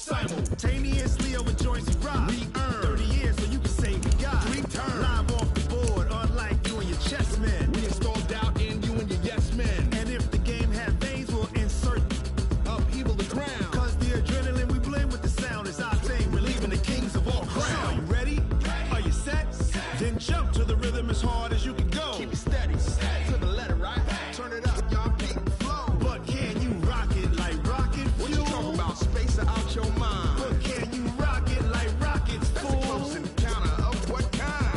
Simultaneously over joints we rock. We earn 30 years so you can say we got 3 turns. Live off the board, unlike you and your chess men. We install doubt in you and your yes men. And if the game had veins, we'll insert upheaval the ground. Cause the adrenaline we blend with the sound is our thing. We're leaving the kings of all crowns. Are you ready? Are you set? Then jump to the rhythm as hard as you can go. Keep it steady, to the letter, right? Turn it up, y'all beat the flow. But can you rock it like rocket fuel? What you talking about? Space out your mind. But can you rock it like rockets, fool? That's a close encounter of what kind?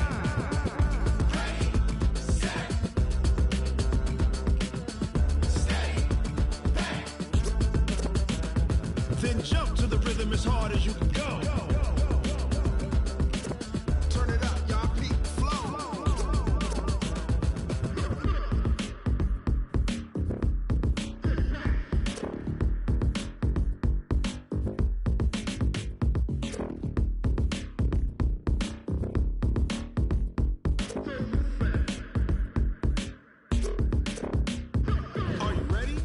Then jump to the rhythm as hard as you can go. Turn it up, y'all beat the flow. Are you ready?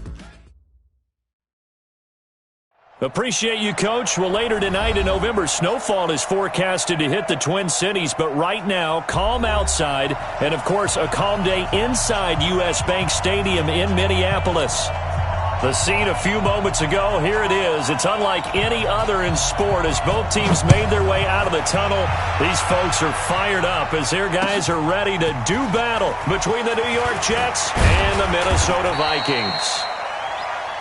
Appreciate you, Coach. Well, later tonight in November, snowfall is forecasted to hit the Twin Cities, but right now, calm outside, and, of course, a calm day inside U.S. Bank Stadium in Minneapolis. The scene a few moments ago, here it is. It's unlike any other in sport as both teams made their way out of the tunnel. These folks are fired up as their guys are ready to do battle between the New York Jets and the Minnesota Vikings.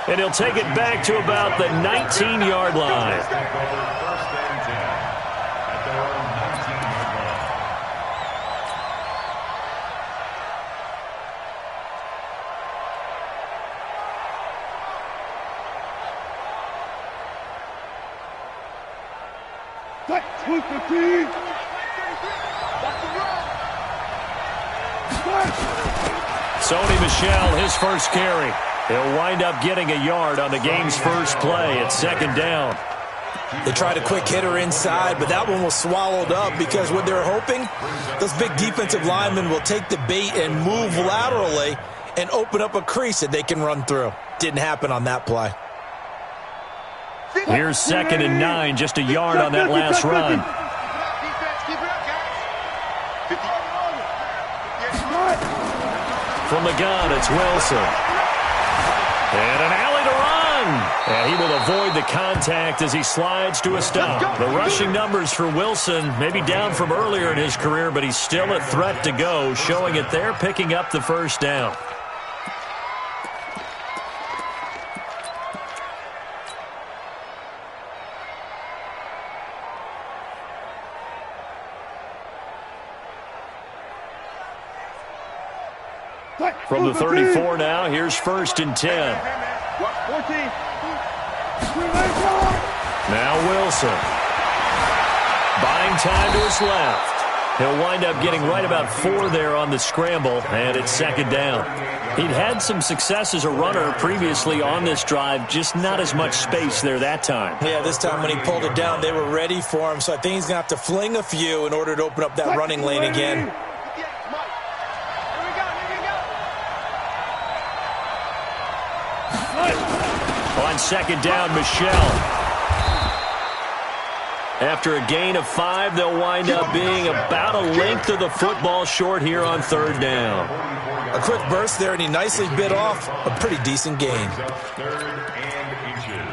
And he'll take it back to about the 19-yard line. Sony Michel, his first carry. He'll wind up getting a yard on the game's first play at second down. They tried a quick hitter inside, but that one was swallowed up because what they're hoping, those big defensive linemen will take the bait and move laterally and open up a crease that they can run through. Didn't happen on that play. Here's 2nd and 9, just a yard on that last run. From the gun, it's Wilson. And an alley to run. And he will avoid the contact as he slides to a stop. The rushing numbers for Wilson maybe down from earlier in his career, but he's still a threat to go, showing it there, picking up the first down. From the 34 now, here's 1st and 10. Now Wilson. Buying time to his left. He'll wind up getting right about 4 there on the scramble, and it's 2nd down. He'd had some success as a runner previously on this drive, just not as much space there that time. Yeah, this time when he pulled it down, they were ready for him, so I think he's going to have to fling a few in order to open up that running lane again. On 2nd down, Michel. After a gain of 5, they'll wind up being about a length of the football short here on 3rd down. A quick burst there, and he nicely bit off a pretty decent gain. 3rd and inches.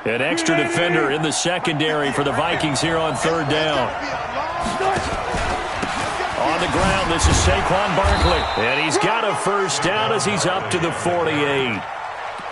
An extra defender in the secondary for the Vikings here on 3rd down. On the ground, this is Saquon Barkley. And he's got a first down as he's up to the 48.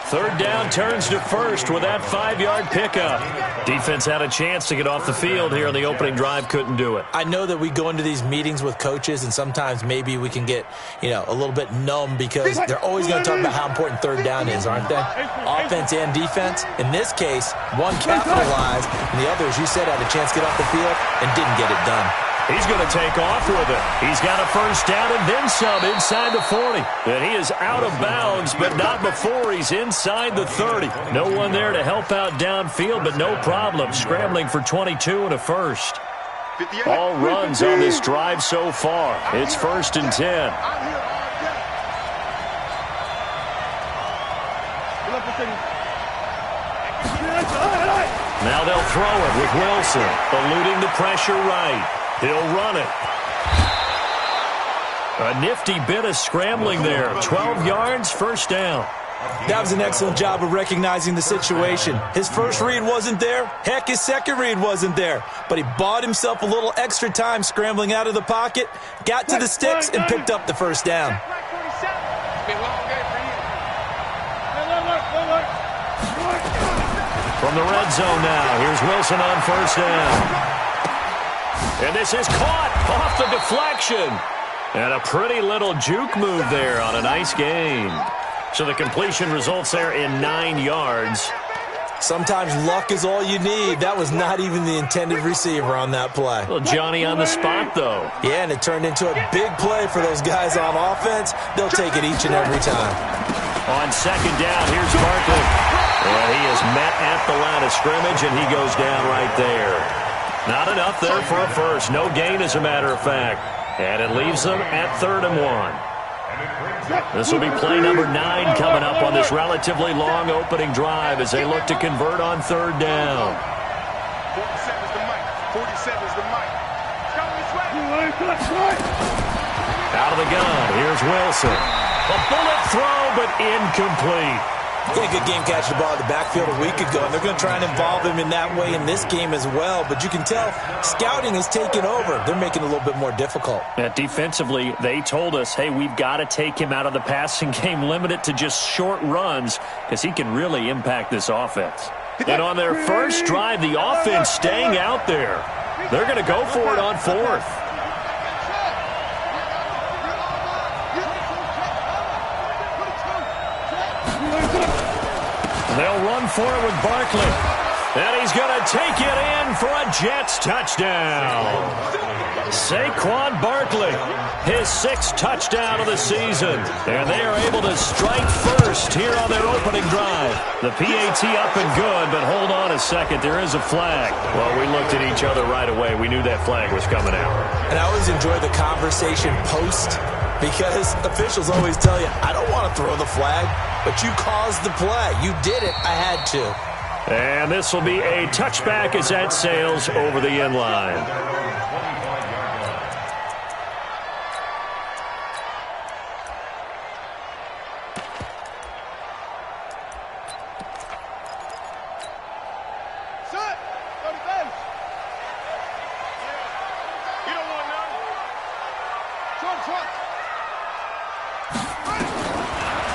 3rd down turns to 1st with that 5-yard pickup. Defense had a chance to get off the field here on the opening drive, couldn't do it. I know that we go into these meetings with coaches, and sometimes maybe we can get, a little bit numb because they're always going to talk about how important 3rd down is, aren't they? Offense and defense. In this case, one capitalized, and the other, as you said, had a chance to get off the field and didn't get it done. He's going to take off with it. He's got a first down and then some inside the 40. And he is out of bounds, but not before he's inside the 30. No one there to help out downfield, but no problem. Scrambling for 22 and a first. All runs on this drive so far. It's 1st and 10. Now they'll throw it with Wilson, eluding the pressure right. He'll run it. A nifty bit of scrambling there. 12 yards, 1st down. That was an excellent job of recognizing the situation. His first read wasn't there. Heck, his second read wasn't there. But he bought himself a little extra time scrambling out of the pocket, got to the sticks, and picked up the 1st down. From the red zone now, here's Wilson on 1st down. And this is caught off the deflection. And a pretty little juke move there on a nice gain. So the completion results there in 9 yards. Sometimes luck is all you need. That was not even the intended receiver on that play. Well, Johnny on the spot, though. Yeah, and it turned into a big play for those guys on offense. They'll take it each and every time. On 2nd down, here's Barkley. And he is met at the line of scrimmage, and he goes down right there. Not enough there for a first. No gain, as a matter of fact. And it leaves them at 3rd and 1. This will be play number 9 coming up on this relatively long opening drive as they look to convert on 3rd down. 47's the mic. 47's the mic. Out of the gun, here's Wilson. A bullet throw, but incomplete. He had a good game catching the ball in the backfield a week ago, and they're going to try and involve him in that way in this game as well. But you can tell scouting is taking over. They're making it a little bit more difficult. Defensively, they told us, hey, we've got to take him out of the passing game, limit it to just short runs, because he can really impact this offense. And on their first drive, the offense staying out there. They're going to go for it on 4th. They'll run for it with Barkley. And he's going to take it in for a Jets touchdown. Saquon Barkley, his 6th touchdown of the season. And they are able to strike first here on their opening drive. The PAT up and good, but hold on a second. There is a flag. Well, we looked at each other right away. We knew that flag was coming out. And I always enjoy the conversation post, because officials always tell you, I don't want to throw the flag, but you caused the play. You did it. I had to. And this will be a touchback as that sails over the end line.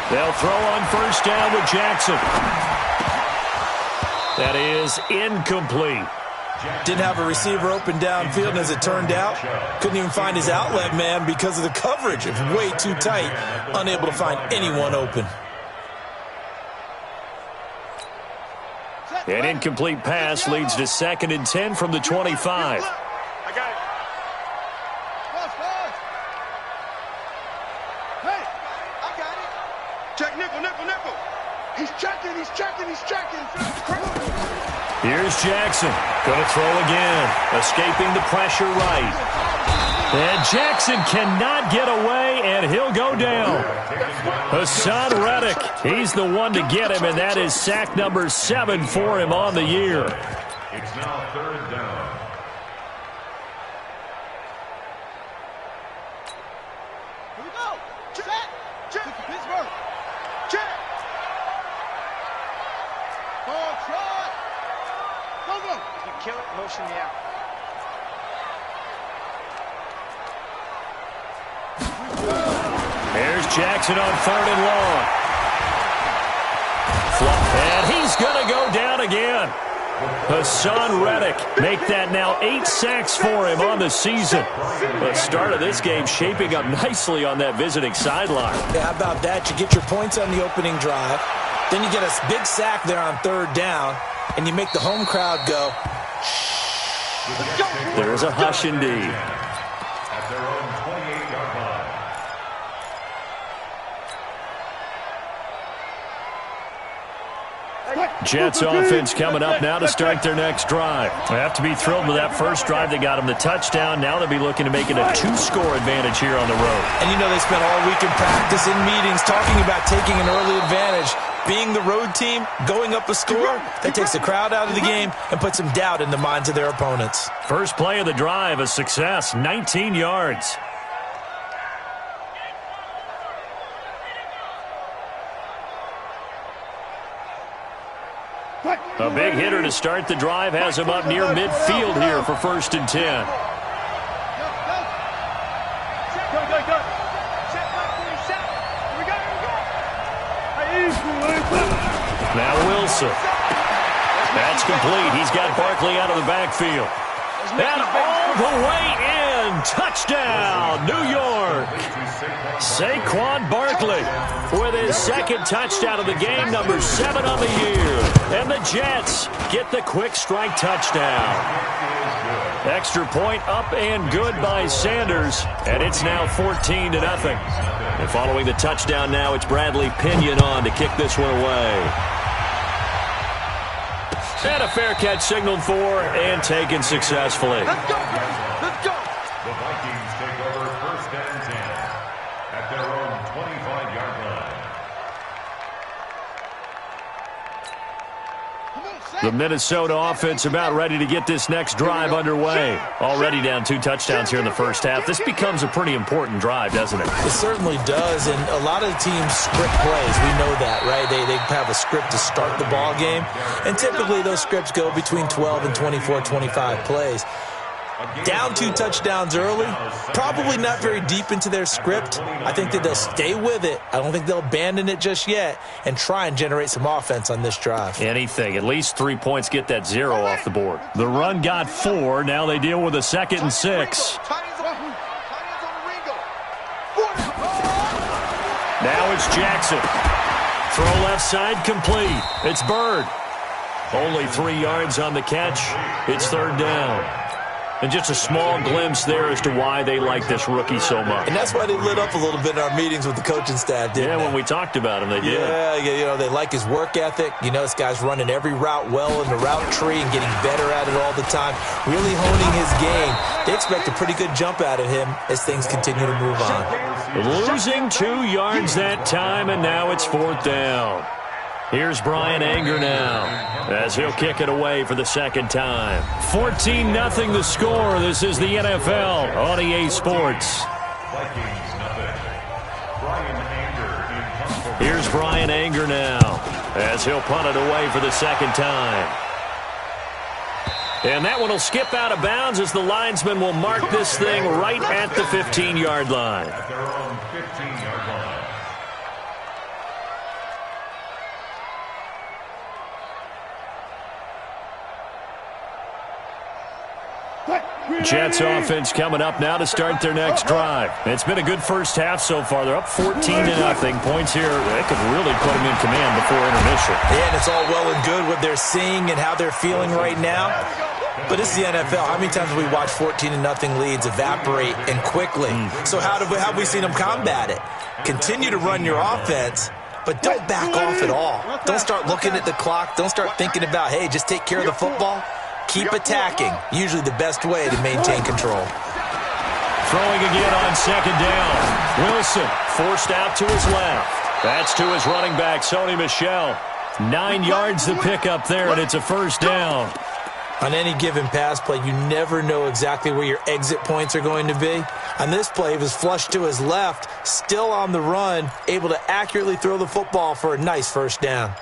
They'll throw on 1st down with Jackson. That is incomplete. Didn't have a receiver open downfield, and as it turned out, couldn't even find his outlet man because of the coverage. It's way too tight, unable to find anyone open. An incomplete pass leads to 2nd and 10 from the 25. Here's Jackson. Going to throw again. Escaping the pressure right. And Jackson cannot get away, and he'll go down. Hassan Reddick, he's the one to get him, and that is sack number 7 for him on the year. It's now 3rd down. Here we go. Check. Pittsburgh. Check. Ball try. Go. You kill it, motion me out. There's Jackson on 3rd and long. And he's going to go down again. Hassan Reddick make that now 8 sacks for him on the season. The start of this game shaping up nicely on that visiting sideline. Yeah, how about that? You get your points on the opening drive. Then you get a big sack there on 3rd down, and you make the home crowd go. There's a hush indeed. At their own 28-yard line. Jets offense coming up now to start their next drive. They have to be thrilled with that first drive. They got them the touchdown. Now they'll be looking to make it a 2-score advantage here on the road. And you know they spent all week in practice, in meetings, talking about taking an early advantage. Being the road team, going up a score, that takes the crowd out of the game and puts some doubt in the minds of their opponents. First play of the drive, a success, 19 yards. A big hitter to start the drive has him up near midfield here for 1st and 10. Now Wilson. That's complete. He's got Barkley out of the backfield. And all the way in. Touchdown, New York. Saquon Barkley with his second touchdown of the game, number 7 on the year. And the Jets get the quick strike touchdown. Extra point up and good by Sanders. And it's now 14-0. And following the touchdown now, it's Bradley Pinion on to kick this one away. And a fair catch signaled for and taken successfully. Let's go, let's go. The Vikings take over 1st and 10 at their own 25-yard line. The Minnesota offense about ready to get this next drive underway. Already down 2 touchdowns here in the first half. This becomes a pretty important drive, doesn't it? It certainly does, and a lot of teams script plays. We know that, right? They have a script to start the ball game, and typically those scripts go between 12 and 24, 25 plays. Down 2 touchdowns early, probably not very deep into their script. I think that they'll stay with it. I don't think they'll abandon it just yet and try and generate some offense on this drive. Anything. At least 3 points, get that 0 off the board. The run got 4. Now they deal with a 2nd and 6. Now it's Jackson. Throw left side complete. It's Bird. Only 3 yards on the catch. It's 3rd down. And just a small glimpse there as to why they like this rookie so much. And that's why they lit up a little bit in our meetings with the coaching staff, didn't they? When we talked about him, they did. Yeah, you know, they like his work ethic. You know, this guy's running every route well in the route tree and getting better at it all the time, really honing his game. They expect a pretty good jump out of him as things continue to move on. Losing 2 yards that time, and now it's 4th down. Here's Brian Anger now as he'll kick it away for the 2nd time. 14-0 the score. This is the NFL on EA Sports. Here's Brian Anger now as he'll punt it away for the 2nd time. And that one will skip out of bounds as the linesman will mark this thing right at the 15-yard line. At their own 15-yard line. Jets offense coming up now to start their next drive. It's been a good first half so far. They're up 14-0. Points here, they could really put them in command before intermission. Yeah, and it's all well and good what they're seeing and how they're feeling right now. But it's the NFL. How many times have we watched 14-0 leads evaporate and quickly? So how have we seen them combat it? Continue to run your offense, but don't back off at all. Don't start looking at the clock. Don't start thinking about, hey, just take care of the football. Keep attacking. Usually the best way to maintain control. Throwing again on 2nd down. Wilson forced out to his left. That's to his running back, Sony Michel. 9 yards to pick up there, and it's a 1st down. On any given pass play, you never know exactly where your exit points are going to be. On this play, he was flushed to his left, still on the run, able to accurately throw the football for a nice 1st down.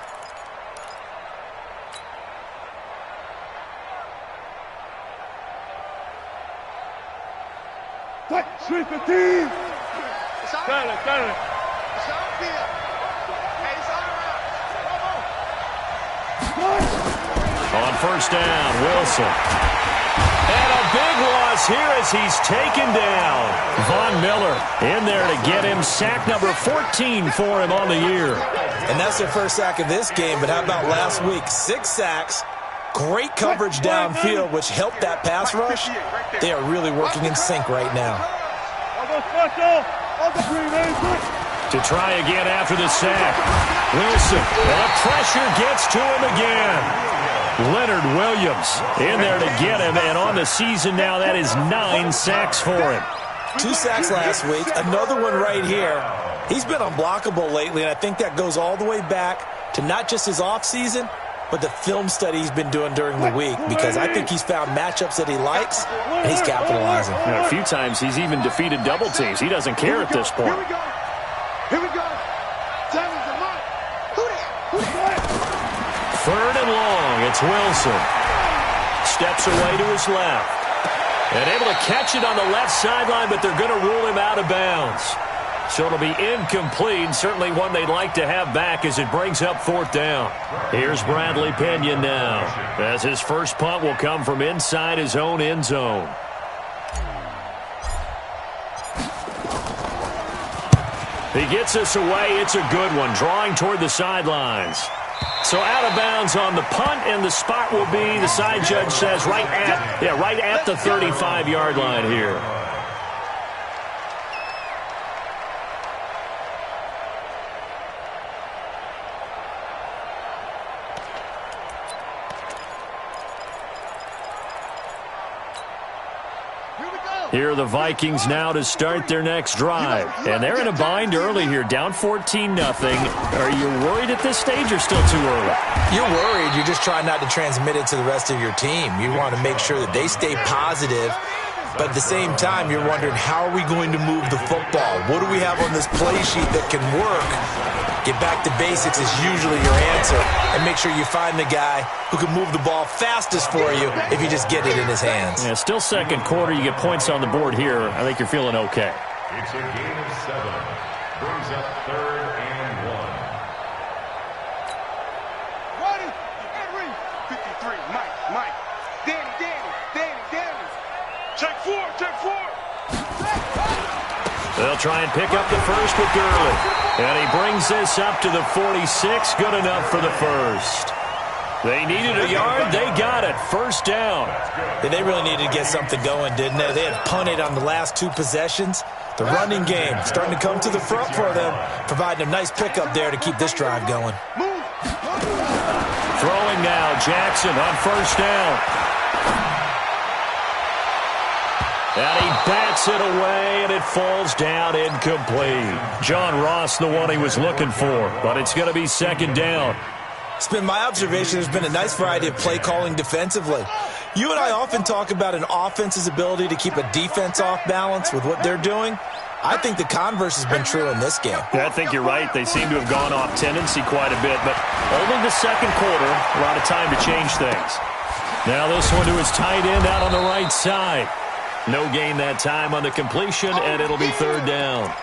On 1st down, Wilson. And a big loss here as he's taken down. Von Miller in there to get him. Sack number 14 for him on the year. And that's their first sack of this game, but how about last week? 6 sacks, great coverage downfield, which helped that pass rush. They are really working in sync right now. To try again after the sack. Wilson, and pressure gets to him again. Leonard Williams in there to get him, and on the season now, that is 9 sacks for him. 2 sacks last week, another one right here. He's been unblockable lately, and I think that goes all the way back to not just his offseason, but the film study he's been doing during the week, because I think he's found matchups that he likes, and he's capitalizing. A few times he's even defeated double teams. He doesn't care at this point. Here we go. Third and long, it's Wilson. Steps away to his left. And able to catch it on the left sideline, but they're going to rule him out of bounds. So it'll be incomplete, certainly one they'd like to have back as it brings up 4th down. Here's Bradley Pinion now, as his first punt will come from inside his own end zone. He gets us away. It's a good one, drawing toward the sidelines. So out of bounds on the punt, and the spot will be, the side judge says, right at the 35-yard line here. Here are the Vikings now to start their next drive. And they're in a bind early here, down 14-0. Are you worried at this stage or still too early? You're worried. You're just trying not to transmit it to the rest of your team. You want to make sure that they stay positive. But at the same time, you're wondering, how are we going to move the football? What do we have on this play sheet that can work? Get back to basics is usually your answer. And make sure you find the guy who can move the ball fastest for you if you just get it in his hands. Yeah, still second quarter. You get points on the board here. I think you're feeling okay. It's a gain of 7. Brings up 3rd and 1. Ready? Henry. 53. Mike. Danny. Check 4. They'll try and pick up the first with Gurley. And he brings this up to the 46. Good enough for the first. They needed a yard. They got it. First down. Yeah, they really needed to get something going, didn't they? They had punted on the last 2 possessions. The running game starting to come to the front for them, providing a nice pickup there to keep this drive going. Throwing now, Jackson on first down. And he bats it away, and it falls down incomplete. John Ross, the one he was looking for, but it's going to be second down. It's been my observation there's been a nice variety of play calling defensively. You and I often talk about an offense's ability to keep a defense off balance with what they're doing. I think the converse has been true in this game. Yeah, I think you're right. They seem to have gone off tendency quite a bit, but only the second quarter, a lot of time to change things. Now this one to his tight end out on the right side. No gain that time on the completion, and it'll be third down.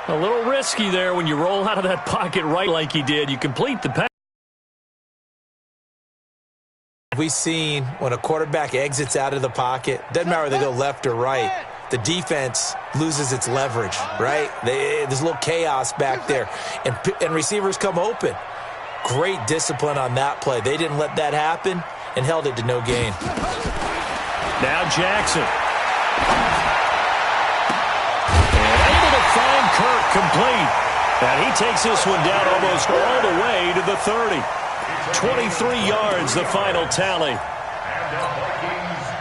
A little risky there when you roll out of that pocket right like he did. You complete the pass. We've seen when a quarterback exits out of the pocket, doesn't matter whether they go left or right, the defense loses its leverage, right? There's a little chaos back there, and receivers come open. Great discipline on that play. They didn't let that happen and held it to no gain. Now Jackson. And able to find Kirk complete. And he takes this one down almost all the way to the 30. 23 yards, the final tally.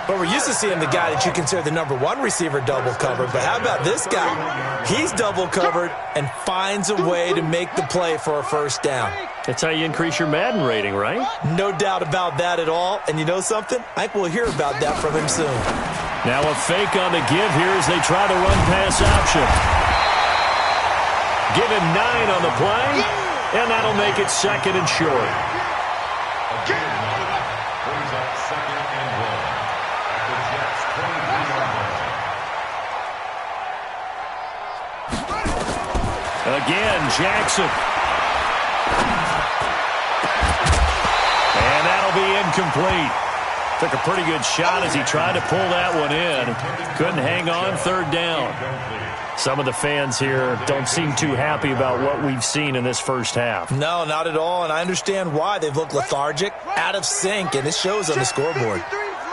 But we're used to seeing the guy that you consider the #1 receiver double covered. But how about this guy? He's double covered and finds a way to make the play for a first down. That's how you increase your Madden rating, right? No doubt about that at all. And you know something? I think we'll hear about that from him soon. Now a fake on the give here as they try the run-pass option. Give him 9 on the play, and that'll make it second and short. Brings up 2nd and 1. At the Jets' 23-yard line. Again, Jackson. And that'll be incomplete. Took a pretty good shot as he tried to pull that one in. Couldn't hang on, third down. Some of the fans here don't seem too happy about what we've seen in this first half. No, not at all, and I understand why. They've looked lethargic, out of sync, and it shows on the scoreboard.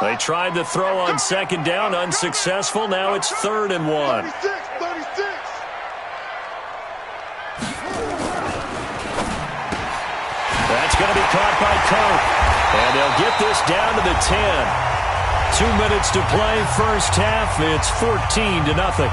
They tried to throw on second down, unsuccessful. Now it's 3rd and 1. going to be caught by Kirk. And they'll get this down to the 10. 2 minutes to play, first half. It's 14-0.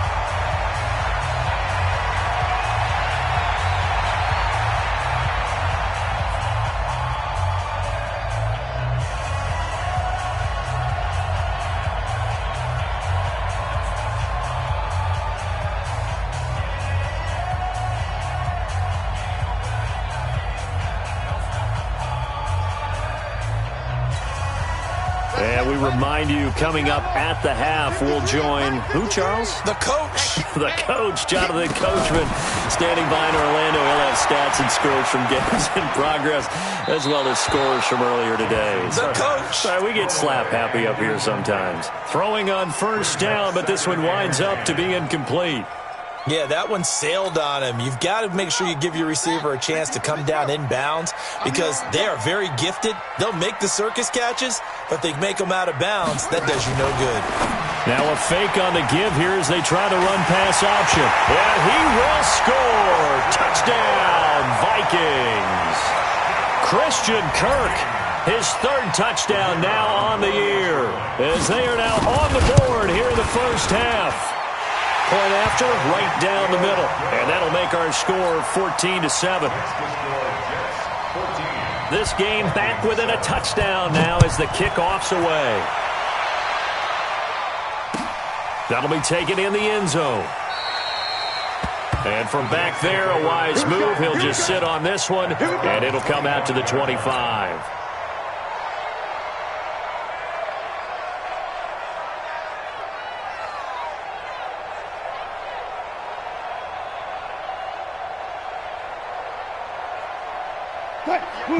And we remind you, coming up at the half, we'll join who, Charles? The coach. The coach, Jonathan Coachman, standing by in Orlando. He'll have stats and scores from games in progress, as well as scores from earlier today. The coach. Sorry, we get slap happy up here sometimes. Throwing on first down, but this one winds up to be incomplete. Yeah, that one sailed on him. You've got to make sure you give your receiver a chance to come down inbounds because they are very gifted. They'll make the circus catches, but they make them out of bounds. That does you no good. Now a fake on the give here as they try to run pass option. And he will score. Touchdown, Vikings. Christian Kirk, his third touchdown now on the year as they are now on the board here in the first half. Point after, right down the middle. And that'll make our score 14-7. This game back within a touchdown now as the kickoff's away. That'll be taken in the end zone. And from back there, a wise move. He'll just sit on this one, and it'll come out to the 25.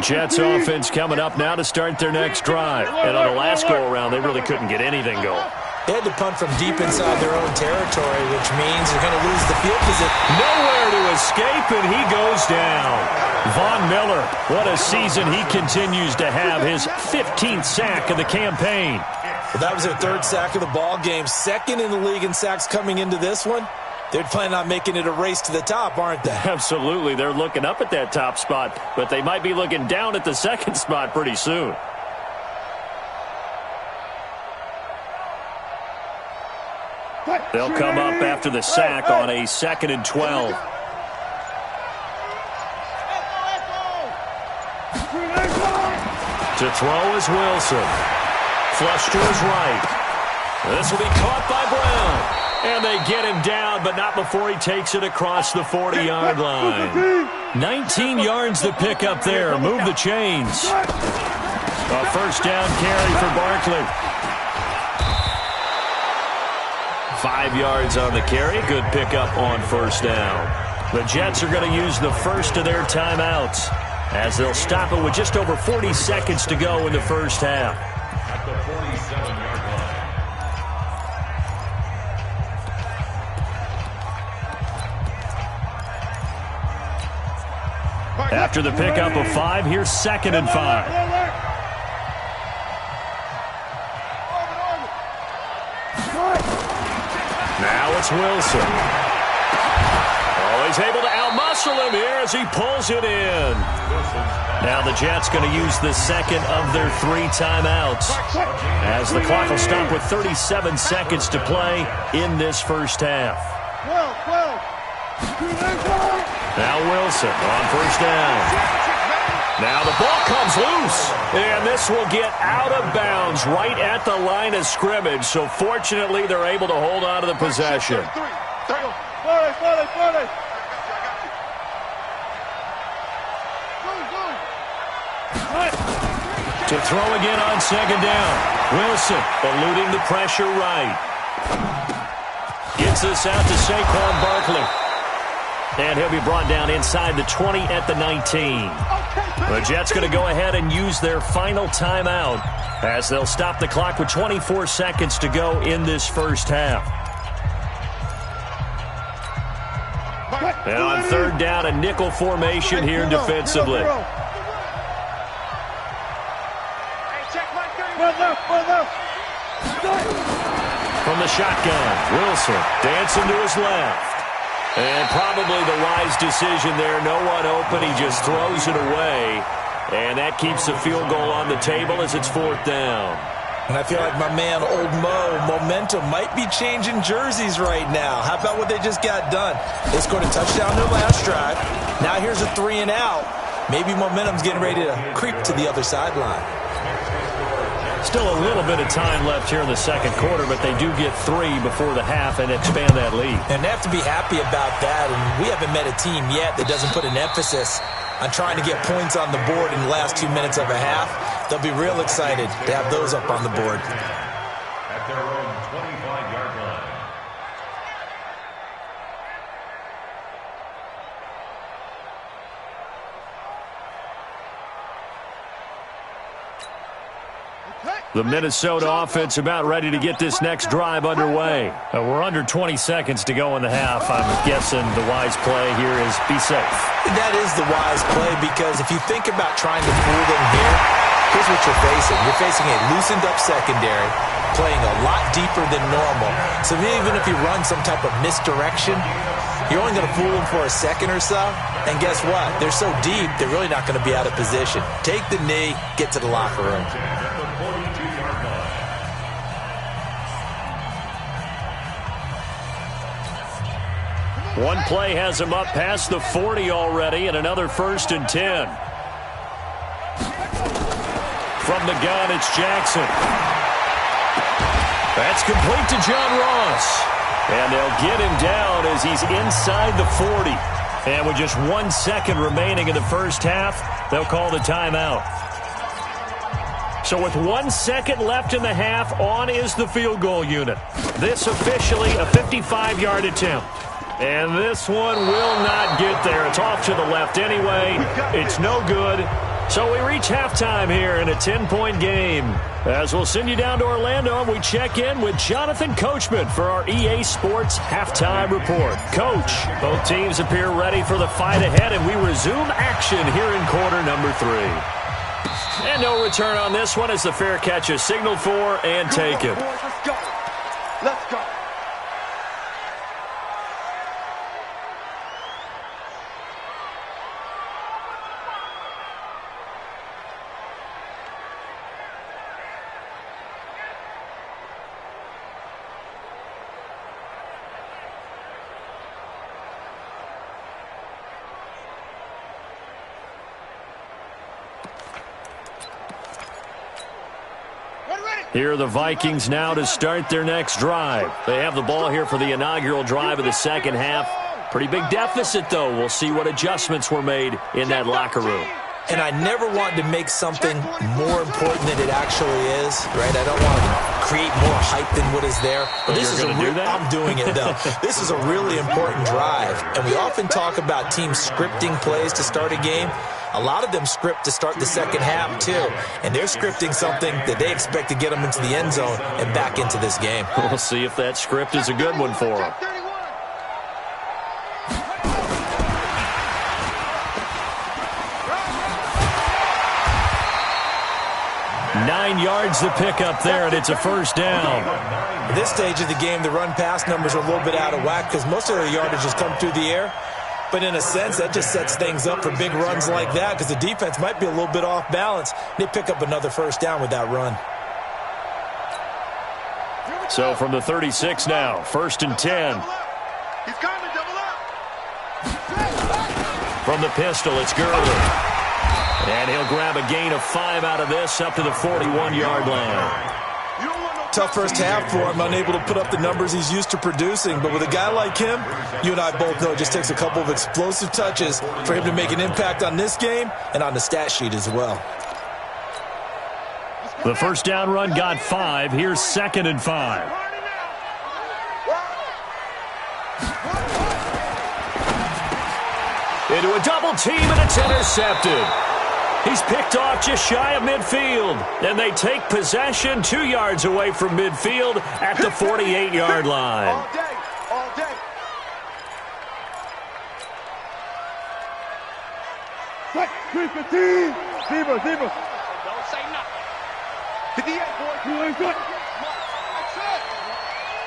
Jets offense coming up now to start their next drive. And on the last go-around, they really couldn't get anything going. They had to punt from deep inside their own territory, which means they're going to lose the field position. Nowhere to escape, and he goes down. Von Miller, what a season he continues to have. His 15th sack of the campaign. Well, that was their third sack of the ball game. Second in the league in sacks coming into this one. They're planning on making it a race to the top, aren't they? Absolutely. They're looking up at that top spot, but they might be looking down at the second spot pretty soon. They'll come up after the sack on a 2nd and 12. To throw is Wilson. Flush to his right. This will be caught by Brown. And they get him down, but not before he takes it across the 40-yard line. 19 yards to pick up there. Move the chains. A first down carry for Barkley. 5 yards on the carry. Good pickup on first down. The Jets are going to use the first of their timeouts as they'll stop it with just over 40 seconds to go in the first half. At the 47-yard line. After the pickup of 5, here's 2nd and 5. Now it's Wilson. Oh, he's able to outmuscle him here as he pulls it in. Now the Jets going to use the second of their 3 timeouts as the clock will stop with 37 seconds to play in this first half. Now Wilson on first down. Now the ball comes loose, and this will get out of bounds right at the line of scrimmage. So fortunately, they're able to hold on to the possession. To throw again on 2nd down. Wilson eluding the pressure right. Gets this out to Saquon Barkley. And he'll be brought down inside the 20 at the 19. The Jets going to go ahead and use their final timeout as they'll stop the clock with 24 seconds to go in this first half. And on 3rd down, a nickel formation here defensively. From the shotgun, Wilson dancing to his left. And probably the wise decision there. No one open. He just throws it away. And that keeps the field goal on the table as it's 4th down. And I feel like my man, Old Mo, momentum might be changing jerseys right now. How about what they just got done? They scored a touchdown their last drive. Now here's a 3 and out. Maybe momentum's getting ready to creep to the other sideline. Still a little bit of time left here in the second quarter, but they do get 3 before the half and expand that lead. And they have to be happy about that. And we haven't met a team yet that doesn't put an emphasis on trying to get points on the board in the last 2 minutes of a half. They'll be real excited to have those up on the board. At their own 25-yard line. The Minnesota offense about ready to get this next drive underway. We're under 20 seconds to go in the half. I'm guessing the wise play here is be safe. That is the wise play, because if you think about trying to fool them here, here's what you're facing. You're facing a loosened-up secondary, playing a lot deeper than normal. So even if you run some type of misdirection, you're only going to fool them for a second or so. And guess what? They're so deep, they're really not going to be out of position. Take the knee, get to the locker room. One play has him up past the 40 already, and another 1st and 10. From the gun, it's Jackson. That's complete to John Ross. And they'll get him down as he's inside the 40. And with just 1 second remaining in the first half, they'll call the timeout. So with 1 second left in the half, on is the field goal unit. This officially a 55-yard attempt. And this one will not get there. It's off to the left anyway. It's no good. So we reach halftime here in a 10-point game. As we'll send you down to Orlando, and we check in with Jonathan Coachman for our EA Sports Halftime Report. Coach, both teams appear ready for the fight ahead, and we resume action here in quarter number 3. And no return on this one as the fair catch is signaled for and taken. Let's go. Let's go. Here are the Vikings now to start their next drive. They have the ball here for the inaugural drive of the second half. Pretty big deficit, though. We'll see what adjustments were made in that locker room. And I never want to make something more important than it actually is, right? I don't want to create more hype than what is there. But this is I'm doing it, though. This is a really important drive. And we often talk about teams scripting plays to start a game. A lot of them script to start the second half, too. And they're scripting something that they expect to get them into the end zone and back into this game. We'll see if that script is a good one for them. Nine yards to pick up there, and it's a first down. At this stage of the game, the run-pass numbers are a little bit out of whack because most of their yardage has come through the air. But in a sense, that just sets things up for big runs like that because the defense might be a little bit off balance. They pick up another first down with that run. So from the 36 now, 1st and 10. He's coming, double up. From the pistol, it's Gurley. And he'll grab a gain of 5 out of this up to the 41-yard line. Tough first half for him, unable to put up the numbers he's used to producing. But with a guy like him, you and I both know it just takes a couple of explosive touches for him to make an impact on this game and on the stat sheet as well. The first down run got 5. Here's 2nd and 5. Into a double team, and it's intercepted. He's picked off just shy of midfield. And they take possession 2 yards away from midfield at the 48-yard line. All day, all day. Set, 315. Zebra. Don't say nothing. Hit the end, boy. You ain't good.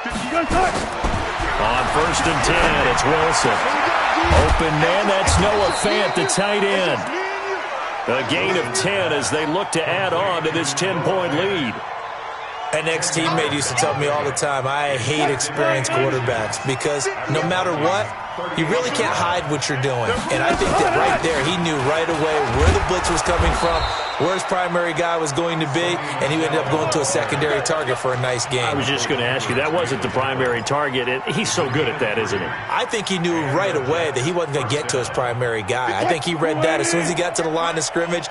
You got touch. On 1st and 10, it's Wilson. Open man, that's Noah Fant, the tight end. A gain of 10 as they look to add on to this 10-point lead. An ex-teammate used to tell me all the time, I hate experienced quarterbacks because no matter what, you really can't hide what you're doing. And I think that right there, he knew right away where the blitz was coming from, where his primary guy was going to be, and he ended up going to a secondary target for a nice game. I was just going to ask you, that wasn't the primary target. He's so good at that, isn't he? I think he knew right away that he wasn't going to get to his primary guy. I think he read that as soon as he got to the line of scrimmage,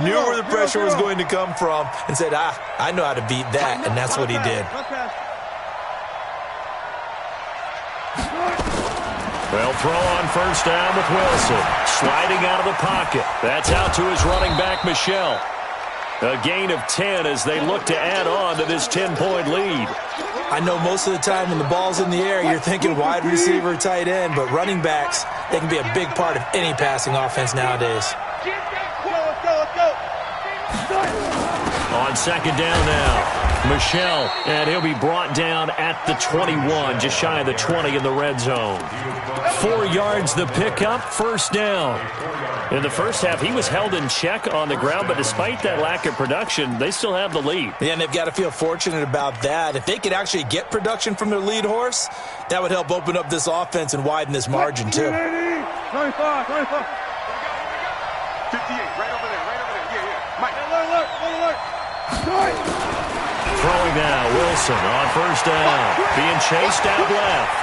knew where the pressure was going to come from, and said, I know how to beat that, and that's what he did. They'll throw on first down with Wilson. Sliding out of the pocket. That's out to his running back, Michel. A gain of 10 as they look to add on to this 10-point lead. I know most of the time when the ball's in the air, you're thinking wide receiver, tight end, but running backs, they can be a big part of any passing offense nowadays. On second down now, Michel, and he'll be brought down at the 21, just shy of the 20 in the red zone. 4 yards the pickup, first down. In the first half, he was held in check on the ground, but despite that lack of production, they still have the lead. Yeah, and they've got to feel fortunate about that. If they could actually get production from their lead horse, that would help open up this offense and widen this margin, too. 25, 25. 58, right over there. Yeah. Mike, alert. Throwing now, Wilson on first down. Being chased out left.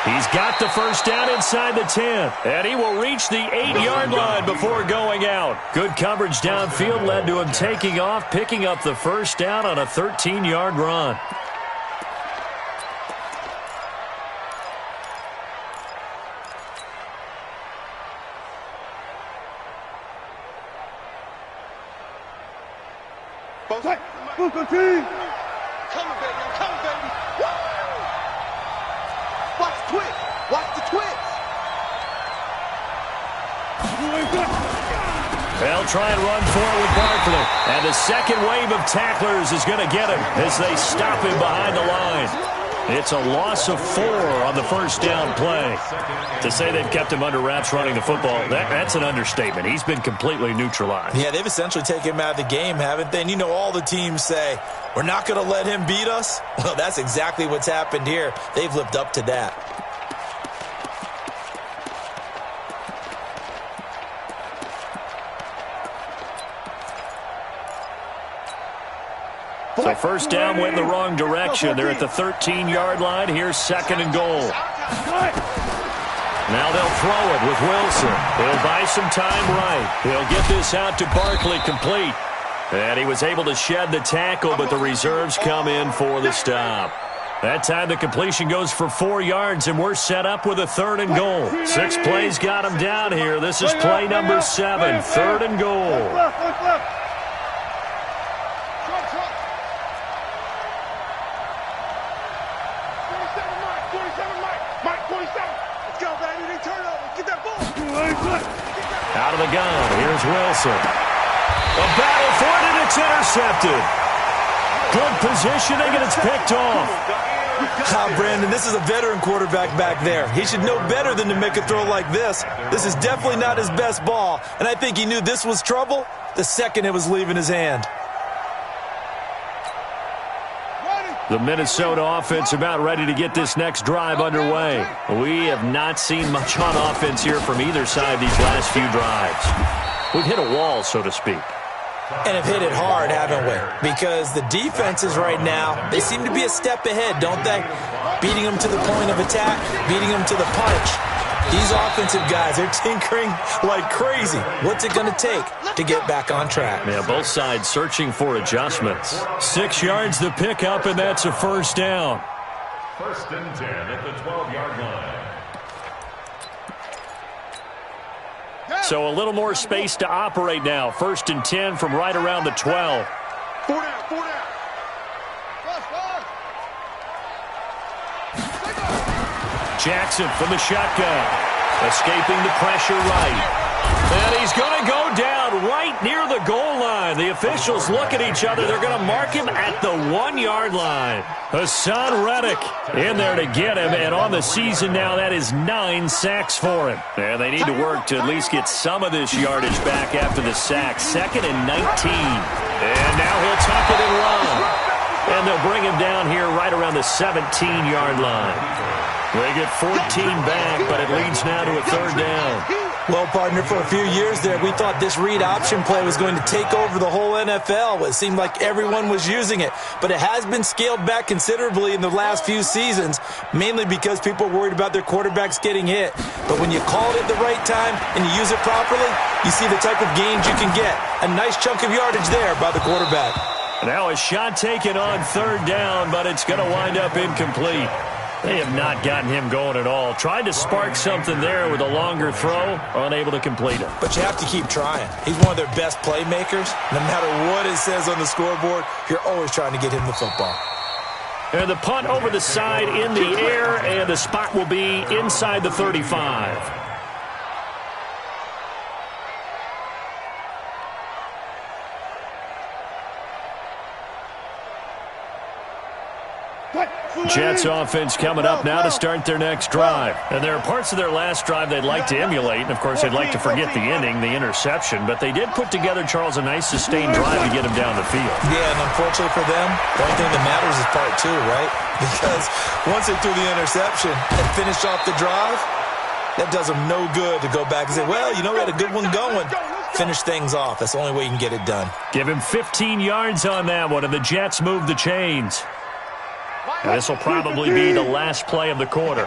He's got the first down inside the 10. And he will reach the 8-yard line before going out. Good coverage downfield led to him taking off, picking up the first down on a 13-yard run. Move the team. Coming, baby. Woo! Watch the twist. They'll try and run forward with Barkley. And the second wave of tacklers is going to get him as they stop him behind the line. It's a loss of 4 on the first down play. To say they've kept him under wraps running the football, that's an understatement. He's been completely neutralized. Yeah, they've essentially taken him out of the game, haven't they? And you know all the teams say, we're not going to let him beat us. Well, that's exactly what's happened here. They've lived up to that. So first down went in the wrong direction. They're at the 13-yard line. Here's second and goal. Now they'll throw it with Wilson. He'll buy some time right. He'll get this out to Barkley complete. And he was able to shed the tackle, but the reserves come in for the stop. That time the completion goes for 4 yards, and we're set up with a third and goal. 6 plays got him down here. This is play number 7, third and goal. Out of the gun, here's Wilson. A battle for it, and it's intercepted. Good positioning, and it's picked off. Brandon, this is a veteran quarterback back there. He should know better than to make a throw like this. This is definitely not his best ball, and I think he knew this was trouble the second it was leaving his hand. The Minnesota offense about ready to get this next drive underway. We have not seen much on offense here from either side these last few drives. We've hit a wall, so to speak. And have hit it hard, haven't we? Because the defenses right now, they seem to be a step ahead, don't they? Beating them to the point of attack, beating them to the punch. These offensive guys, they're tinkering like crazy. What's it going to take to get back on track? Yeah, both sides searching for adjustments. 6 yards the pickup, and that's a first down. First and 10 at the 12-yard line. So a little more space to operate now. First and 10 from right around the 12. 4 down. Jackson from the shotgun. Escaping the pressure right. And he's going to go down right near the goal line. The officials look at each other. They're going to mark him at the 1-yard line. Hassan Reddick in there to get him, and on the season now, that is 9 sacks for him. And they need to work to at least get some of this yardage back after the sack. 2nd and 19. And now he'll tuck it and run. And they'll bring him down here right around the 17-yard line. They get 14 back, but it leads now to a 3rd down. Well, partner, for a few years there, we thought this read option play was going to take over the whole NFL. It seemed like everyone was using it, but it has been scaled back considerably in the last few seasons, mainly because people are worried about their quarterbacks getting hit. But when you call it at the right time and you use it properly, you see the type of gains you can get. A nice chunk of yardage there by the quarterback. Now a shot taken on 3rd down, but it's going to wind up incomplete. They have not gotten him going at all. Tried to spark something there with a longer throw, unable to complete it. But you have to keep trying. He's one of their best playmakers. No matter what it says on the scoreboard, you're always trying to get him the football. And the punt over the side in the air, and the spot will be inside the 35. Jets offense coming up now to start their next drive. And there are parts of their last drive they'd like to emulate. And, of course, they'd like to forget the ending, the interception. But they did put together, Charles, a nice sustained drive to get him down the field. Yeah, and unfortunately for them, the only thing that matters is part 2, right? Because once they threw the interception and finished off the drive, that does them no good to go back and say, well, you know, we had a good one going. Finish things off. That's the only way you can get it done. Give him 15 yards on that one, and the Jets move the chains. And this will probably be the last play of the quarter.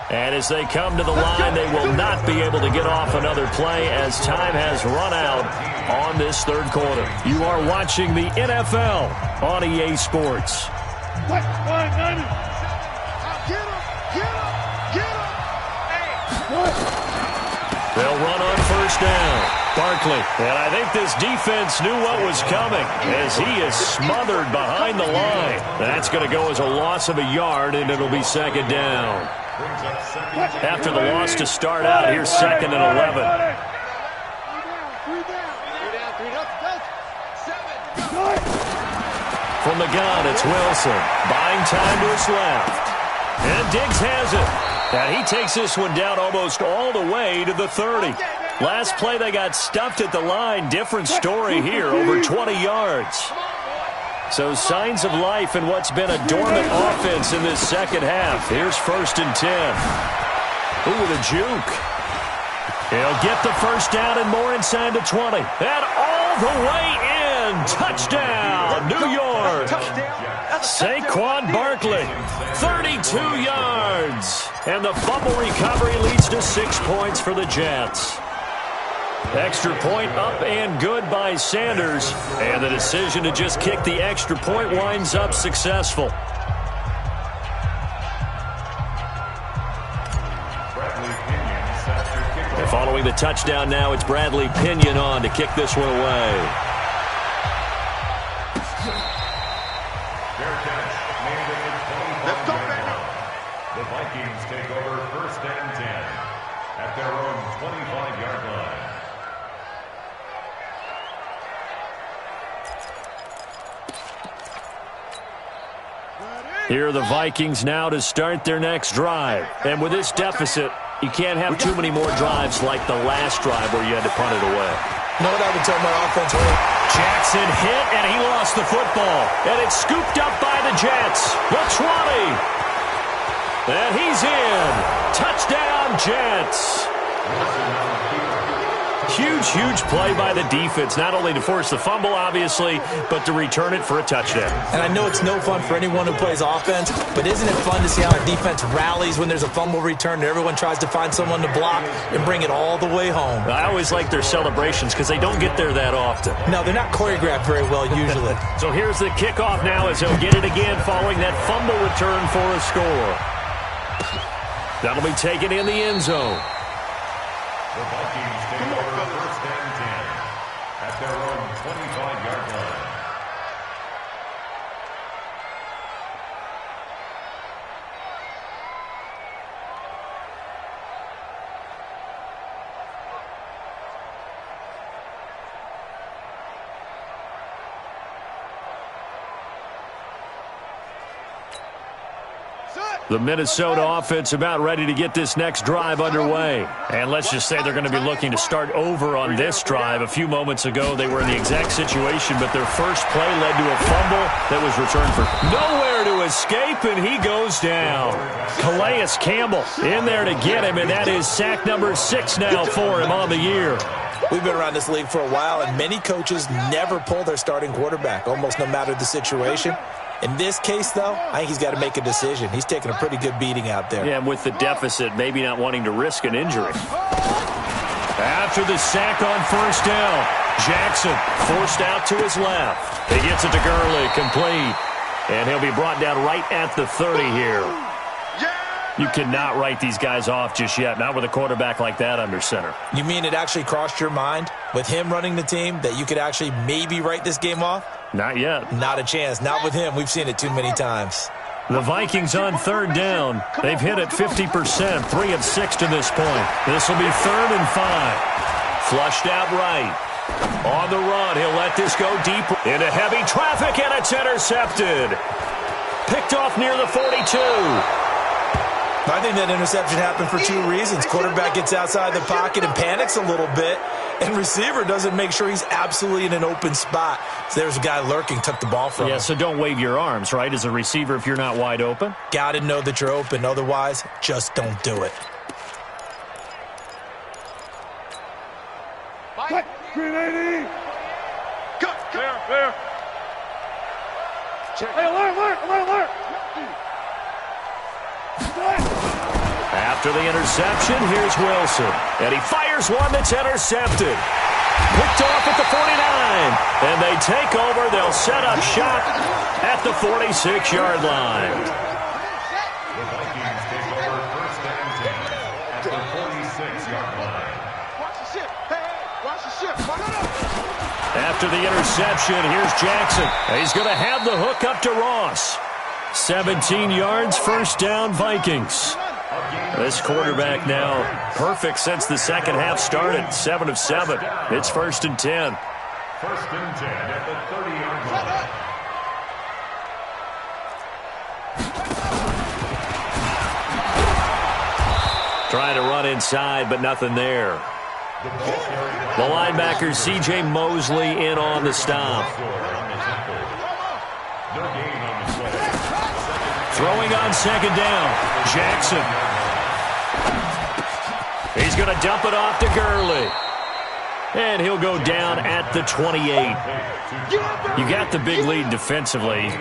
And as they come to the line, they will not be able to get off another play as time has run out on this 3rd quarter. You are watching the NFL on EA Sports. They'll run on 1st down. Barkley, and I think this defense knew what was coming as he is smothered behind the line. That's going to go as a loss of a yard, and it'll be 2nd down. After the loss to start out, here's 2nd and 11. From the gun, it's Wilson. Buying time to his left. And Diggs has it. And he takes this one down almost all the way to the 30. Last play, they got stuffed at the line. Different story here, over 20 yards. So signs of life in what's been a dormant offense in this 2nd half. Here's 1st and 10. Ooh, with a juke. He'll get the 1st down and more inside the 20. And all the way in. Touchdown, New York. Saquon Barkley, 32 yards. And the fumble recovery leads to 6 points for the Jets. Extra point up and good by Sanders. And the decision to just kick the extra point winds up successful. And following the touchdown now, it's Bradley Pinion on to kick this one away. The Vikings take over 1st and 10 at their own 25-yard line. Here are the Vikings now to start their next drive. And with this deficit, you can't have too many more drives like the last drive where you had to punt it away. You know what I would tell my offense? Jackson hit, and he lost the football. And it's scooped up by the Jets. The 20. And he's in. Touchdown, Jets. Huge, huge play by the defense, not only to force the fumble, obviously, but to return it for a touchdown. And I know it's no fun for anyone who plays offense, but isn't it fun to see how our defense rallies when there's a fumble return and everyone tries to find someone to block and bring it all the way home? I always like their celebrations because they don't get there that often. No, they're not choreographed very well usually. So here's the kickoff now as he'll get it again following that fumble return for a score. That'll be taken in the end zone. The Vikings take over 1st and 10 at their own 25-yard line. The Minnesota offense about ready to get this next drive underway. And let's just say they're going to be looking to start over on this drive. A few moments ago, they were in the exact situation, but their first play led to a fumble that was returned for nowhere to escape, and he goes down. Calais Campbell in there to get him, and that is sack number 6 now for him on the year. We've been around this league for a while, and many coaches never pull their starting quarterback, almost no matter the situation. In this case, though, I think he's got to make a decision. He's taking a pretty good beating out there. Yeah, and with the deficit, maybe not wanting to risk an injury. After the sack on first down, Jackson forced out to his left. He gets it to Gurley, complete. And he'll be brought down right at the 30 here. You cannot write these guys off just yet, not with a quarterback like that under center. You mean it actually crossed your mind with him running the team that you could actually maybe write this game off? Not yet. Not a chance. Not with him. We've seen it too many times. The Vikings on third down. They've hit it 50%, 3 of 6 to this point. This will be 3rd and 5. Flushed out right. On the run, he'll let this go deep into heavy traffic, and it's intercepted. Picked off near the 42. I think that interception happened for 2 reasons. Quarterback gets outside the pocket and panics a little bit, and receiver doesn't make sure he's absolutely in an open spot. So there's a guy lurking, took the ball from him. Yeah, so don't wave your arms, right, as a receiver if you're not wide open. Got to know that you're open. Otherwise, just don't do it. Cut. 380. Cut. There. Hey, alert. After the interception, here's Wilson. And he fires one that's intercepted. Picked off at the 49. And they take over. They'll set up shop at the 46-yard line. The Vikings take over first and 10 at the 46-yard line. Watch the ship. Hey, watch the ship. After the interception, here's Jackson. He's going to have the hook up to Ross. 17 yards, first down, Vikings. This quarterback now perfect since the second half started. 7 of 7. It's 1st and 10. 1st and 10 at the 30-yard line. Trying to run inside, but nothing there. The linebacker, C.J. Mosley, in on the stop. Throwing on second down, Jackson. He's going to dump it off to Gurley. And he'll go down at the 28. You got the big lead defensively.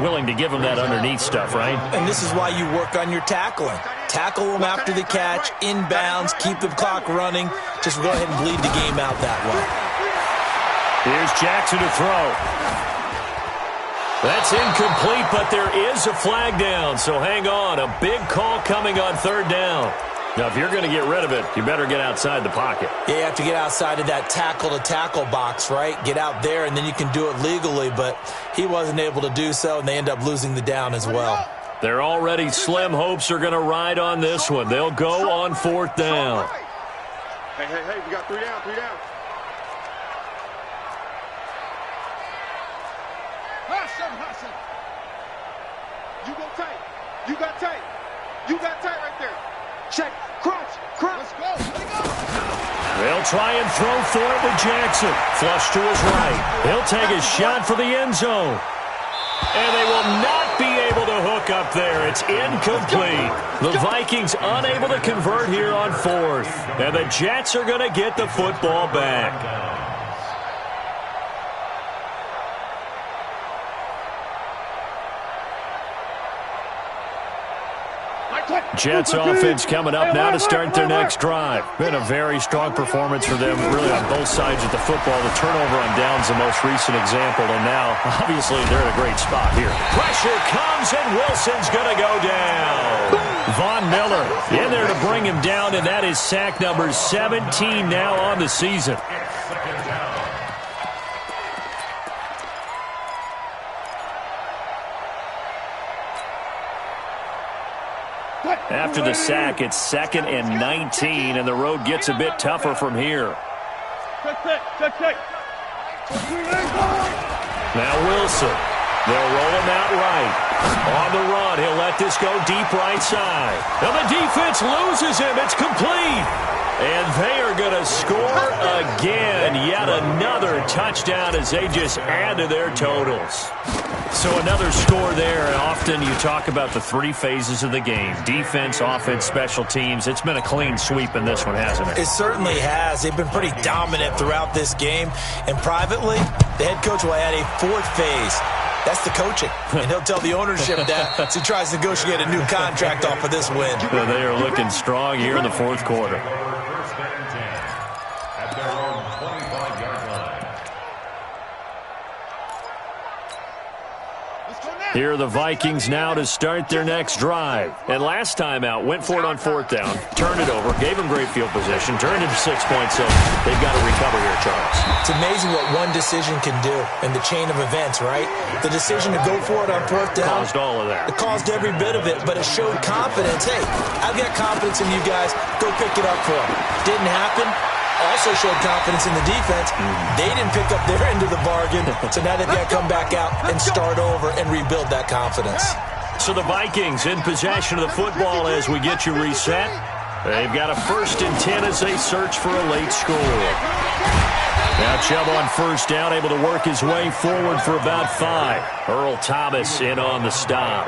Willing to give him that underneath stuff, right? And this is why you work on your tackling. Tackle them after the catch, inbounds, keep the clock running. Just go ahead and bleed the game out that way. Here's Jackson to throw. That's incomplete, but there is a flag down, so hang on. A big call coming on 3rd down. Now, if you're going to get rid of it, you better get outside the pocket. Yeah, you have to get outside of that tackle-to-tackle box, right? Get out there, and then you can do it legally, but he wasn't able to do so, and they end up losing the down as well. Their already slim hopes are going to ride on this one. They'll go on 4th down. Hey, we got 3 down. Hustle. You got tight right there. Check. Crunch. Let's go. They'll try and throw for it with Jackson. Flush to his right. He'll take a shot for the end zone. And they will not be able to hook up there. It's incomplete. The Vikings unable to convert here on 4th. And the Jets are going to get the football back. Jets offense coming up now to start their next drive. Been a very strong performance for them, really on both sides of the football. The turnover on down's the most recent example, and now, obviously, they're in a great spot here. Pressure comes, and Wilson's going to go down. Von Miller in there to bring him down, and that is sack number 17 now on the season. After the sack, it's 2nd and 19, and the road gets a bit tougher from here. Check. Now Wilson. They'll roll him out right. On the run, he'll let this go deep right side. Now the defense loses him. It's complete. And they are going to score again. Yet another touchdown as they just add to their totals. So another score there. And often you talk about the three phases of the game. Defense, offense, special teams. It's been a clean sweep in this one, hasn't it? It certainly has. They've been pretty dominant throughout this game. And privately, the head coach will add a fourth phase. That's the coaching. And he'll tell the ownership that as he tries to negotiate a new contract off of this win. So they are looking strong here in the fourth quarter. First and 10 at their own 25-yard line. Here are the Vikings now to start their next drive. And last time out, went for it on fourth down, turned it over, gave them great field position, turned into 6 points, so they've got to recover here, Charles. It's amazing what one decision can do in the chain of events, right? The decision to go for it on fourth down. Caused all of that. It caused every bit of it, but it showed confidence. Hey, I've got confidence in you guys. Go pick it up for them. Didn't happen. Also showed confidence in the defense. They didn't pick up their end of the bargain, so now they've got to come back out and start over and rebuild that confidence. So the Vikings in possession of the football as we get you reset. They've got a 1st and 10 as they search for a late score. Now Chubb on first down, able to work his way forward for about 5. Earl Thomas in on the stop.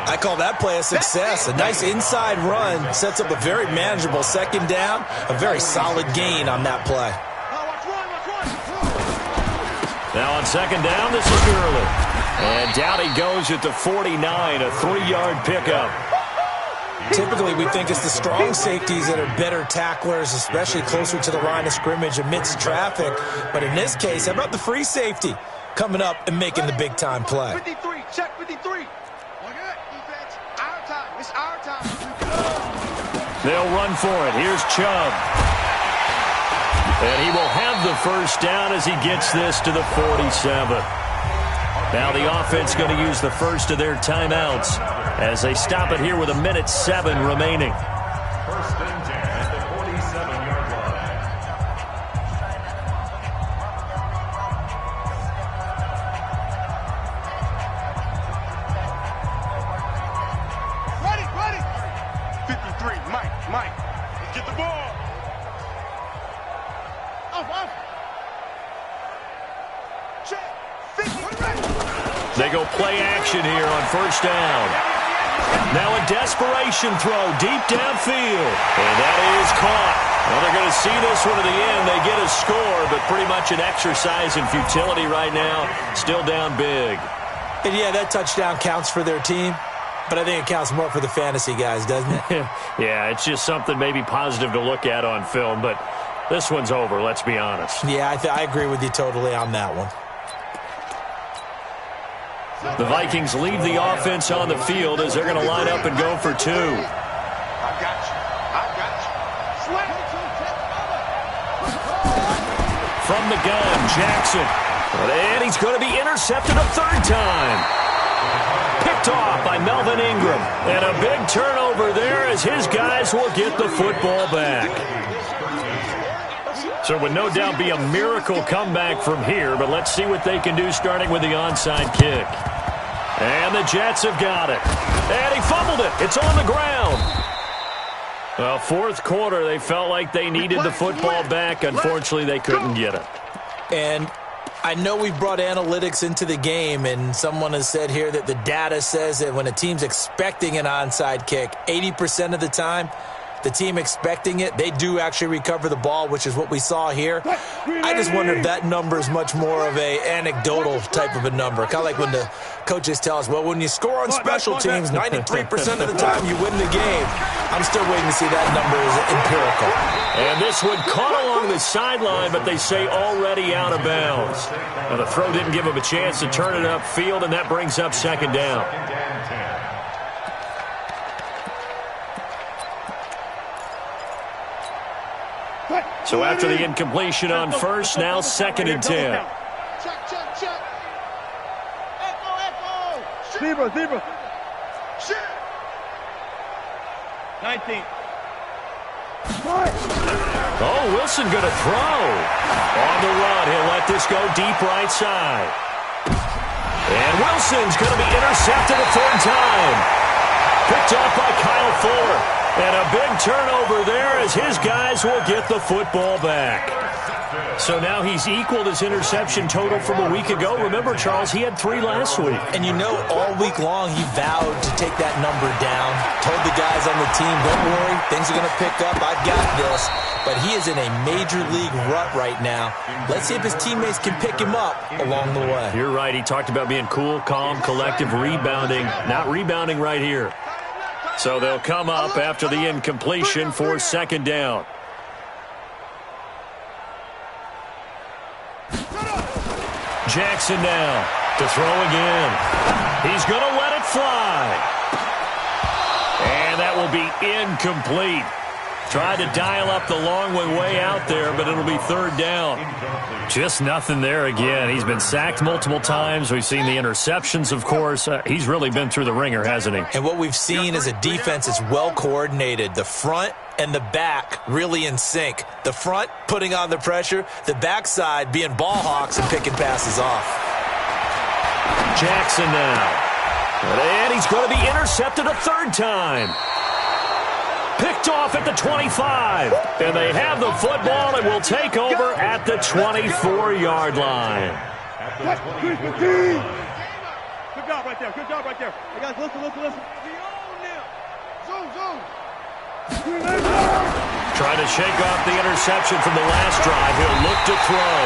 I call that play a success. A nice inside run sets up a very manageable second down. A very solid gain on that play. Now on second down, this is Gurley. And down he goes at the 49, a 3-yard pickup. Typically, we think it's the strong safeties that are better tacklers, especially closer to the line of scrimmage amidst traffic. But in this case, how about the free safety coming up and making the big-time play? 53, check 53. Defense, our time. It's our time. They'll run for it. Here's Chubb. And he will have the first down as he gets this to the 47. Now the offense going to use the first of their timeouts as they stop it here with 1:07 remaining. First and 10 at the 47-yard line. Ready. 53, Mike. Get the ball. Off. Check. 50, ready. They go play action here on first down. Now a desperation throw deep downfield. And that is caught. Well, they're going to see this one to the end. They get a score, but pretty much an exercise in futility right now. Still down big. And yeah, that touchdown counts for their team, but I think it counts more for the fantasy guys, doesn't it? Yeah, it's just something maybe positive to look at on film, but this one's over, let's be honest. Yeah, I agree with you totally on that one. The Vikings leave the offense on the field as they're going to line up and go for 2. I got you. Sweat. From the gun, Jackson. And he's going to be intercepted a 3rd time. Picked off by Melvin Ingram. And a big turnover there as his guys will get the football back. So it would no doubt be a miracle comeback from here, but let's see what they can do starting with the onside kick. And the Jets have got it. And he fumbled it. It's on the ground. Well, fourth quarter, they felt like they needed the football back. Unfortunately, they couldn't get it. And I know we've brought analytics into the game, and someone has said here that the data says that when a team's expecting an onside kick, 80% of the time, the team expecting it, they do actually recover the ball, which is what we saw here. I just wonder if that number is much more of a anecdotal type of a number. Kind of like when the coaches tell us, well, when you score on special teams, 93% of the time you win the game. I'm still waiting to see that number is empirical. And this one caught along the sideline, but they say already out of bounds. Now, the throw didn't give him a chance to turn it upfield, and that brings up second down. So after the incompletion on first, now 2nd and 10. Check. Echo. Zebra. Shit. 19. Oh, Wilson going to throw. On the run, he'll let this go deep right side. And Wilson's going to be intercepted a third time. Picked off by Kyle Fuller. And a big turnover there as his guys will get the football back. So now he's equaled his interception total from a week ago. Remember, Charles, he had 3 last week. And you know, all week long he vowed to take that number down. Told the guys on the team, don't worry, things are going to pick up. I've got this. But he is in a major league rut right now. Let's see if his teammates can pick him up along the way. You're right. He talked about being cool, calm, collective, rebounding. Not rebounding right here. So they'll come up after the incompletion for second down. Jackson now to throw again. He's going to let it fly. And that will be incomplete. Tried to dial up the long one way out there, but it'll be third down. Just nothing there again. He's been sacked multiple times. We've seen the interceptions, of course. He's really been through the ringer, hasn't he? And what we've seen is a defense that's well coordinated. The front and the back really in sync. The front putting on the pressure, the backside being ball hawks and picking passes off. Jackson now. And he's going to be intercepted a third time. Picked off at the 25. And they have the football and will take over at the 24-yard line. Good job right there. Good job right there. Hey, guys, listen. We own them. Zoom. Trying to shake off the interception from the last drive. He'll look to throw.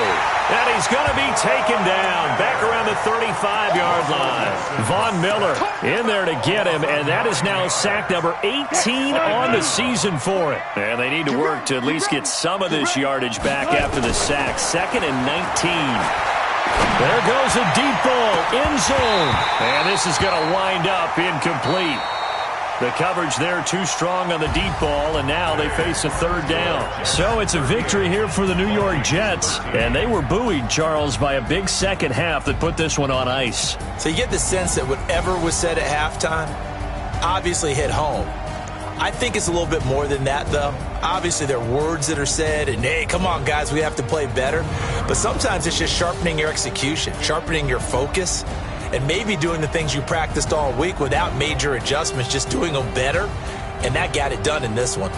And he's going to be taken down back around the 35-yard line. Von Miller in there to get him, and that is now sack number 18 on the season for it. And they need to work to at least get some of this yardage back after the sack. 2nd and 19. There goes a deep ball, end zone. And this is going to wind up incomplete. The coverage there too strong on the deep ball, and now they face a third down. So it's a victory here for the New York Jets, and they were buoyed, Charles, by a big second half that put this one on ice. So you get the sense that whatever was said at halftime obviously hit home. I think it's a little bit more than that, though. Obviously, there are words that are said, and, hey, come on, guys, we have to play better. But sometimes it's just sharpening your execution, sharpening your focus, and maybe doing the things you practiced all week without major adjustments, just doing them better, and that got it done in this one.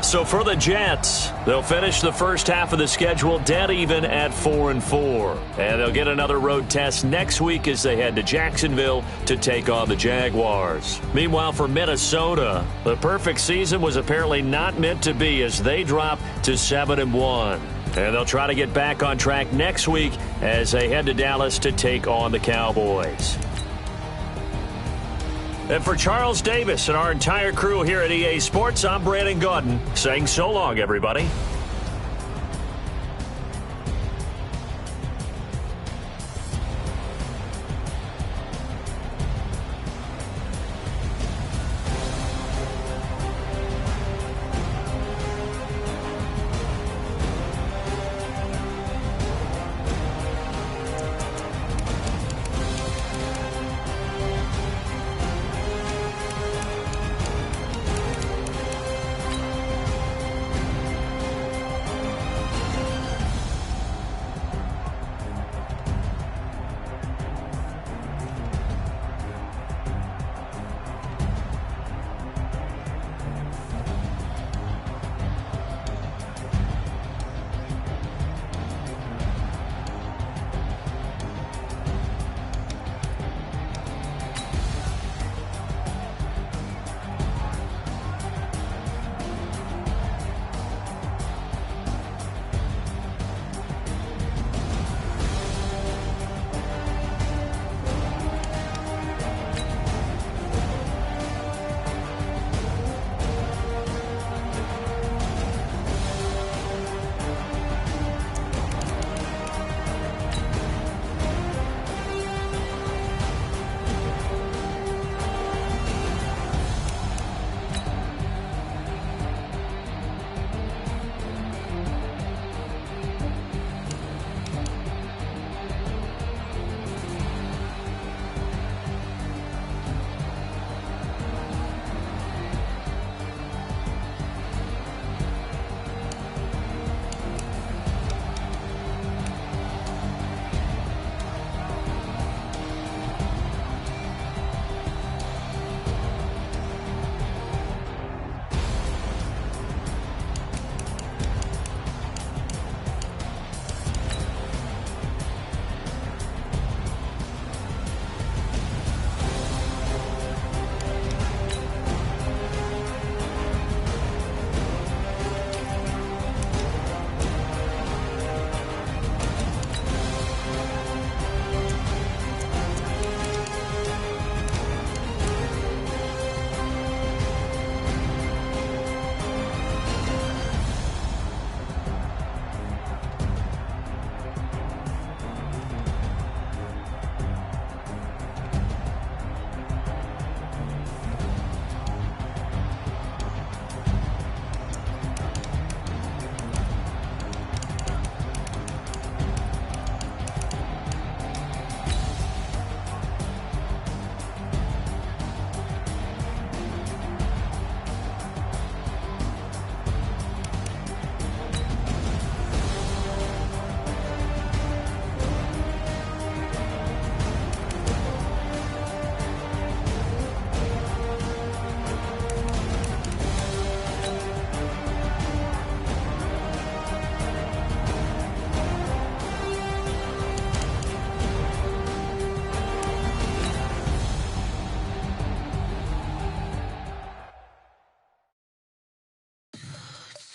So for the Jets, they'll finish the first half of the schedule dead even at 4-4. And they'll get another road test next week as they head to Jacksonville to take on the Jaguars. Meanwhile, for Minnesota, the perfect season was apparently not meant to be as they drop to 7-1. And they'll try to get back on track next week as they head to Dallas to take on the Cowboys. And for Charles Davis and our entire crew here at EA Sports, I'm Brandon Gaudin saying so long, everybody.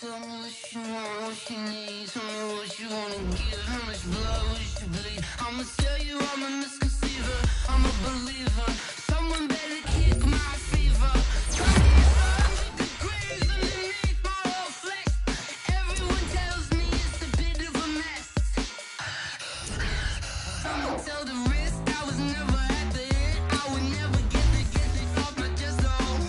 Tell me what you want, what you need. Tell me what you wanna give. How much blood would you bleed? I'ma tell you I'm a misconceiver. I'm a believer. Someone better kick my fever. 100 degrees underneath my whole flesh. Everyone tells me it's a bit of a mess. Someone tell the risk I was never at the end. I would never get the off my chest. Oh,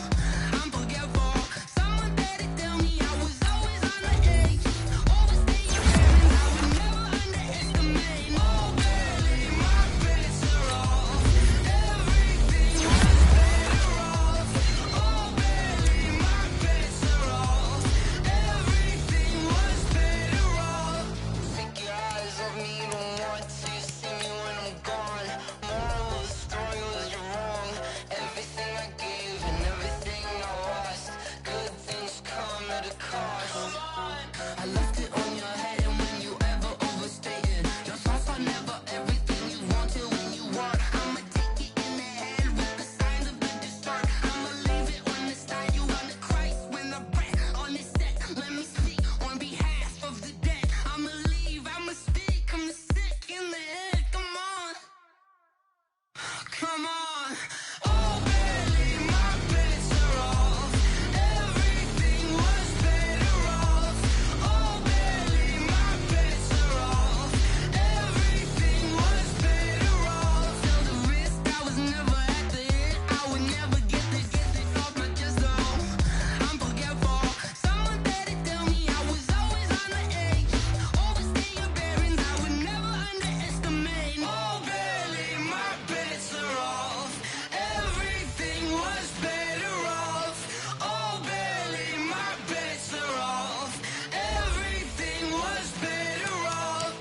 I'm forgetful. Someone better tell me I was always on the edge. Overstaying feelings I would never underestimate. Oh, barely my bets are off. Everything was better off. Oh, barely my bets are off. Everything was better off. Take your eyes off me, you don't want to see me when I'm gone. Moral of the story was you're wrong. Everything I gave and everything I lost. Good things come at a cost. I left it on your head, and when you ever overstay it, your thoughts are never everything you want till when you want. I'ma take it in the head with the signs of a dessert. I'ma leave it on the side. You on the Christ when the breath on the set. Let me speak on behalf of the dead. I'ma leave, I'ma speak. I'm the sick in the head. Come on, come on. Oh, barely my bets are off. Everything was better off. Oh, barely my bets are off. Everything was better off. Tell the risk I was never at the end. I would never get it off my chest. Oh, I'm forgetful. Someone better tell me I was always on the edge. Overstaying bearings I would never underestimate. Oh, barely my bets are off. Everything was better off. Oh, barely my bets are off. Everything was better off.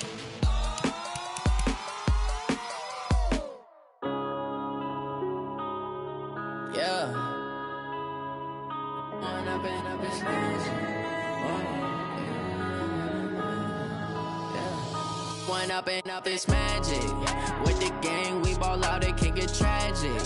Yeah. One up and up is magic. One up and up is magic. With the gang, we ball out, it can get tragic.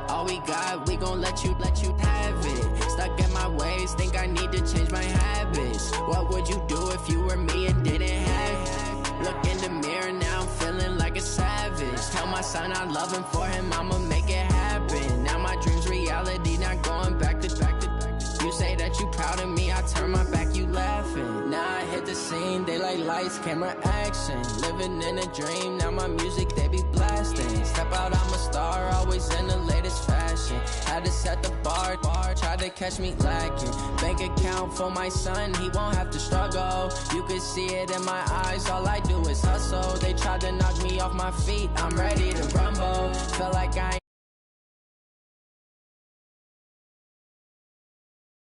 All we got, we gon' let you have it. Stuck in my ways, think I need to change my habits. What would you do if you were me and didn't have it? Look in the mirror, now I'm feeling like a savage. Tell my son I love him, for him I'ma make it happen. Now my dream's reality, not going back to. You say that you proud of me, I turn my back, you laughing. Now I hit the scene, they like lights, camera, action. Living in a dream, now my music, they be blasting. Step out, I'm a star, always in the latest fashion. Had to set the bar, try to catch me lacking. Bank account for my son, he won't have to struggle. You can see it in my eyes, all I do is hustle. They tried to knock me off my feet, I'm ready to rumble. Feel like I ain't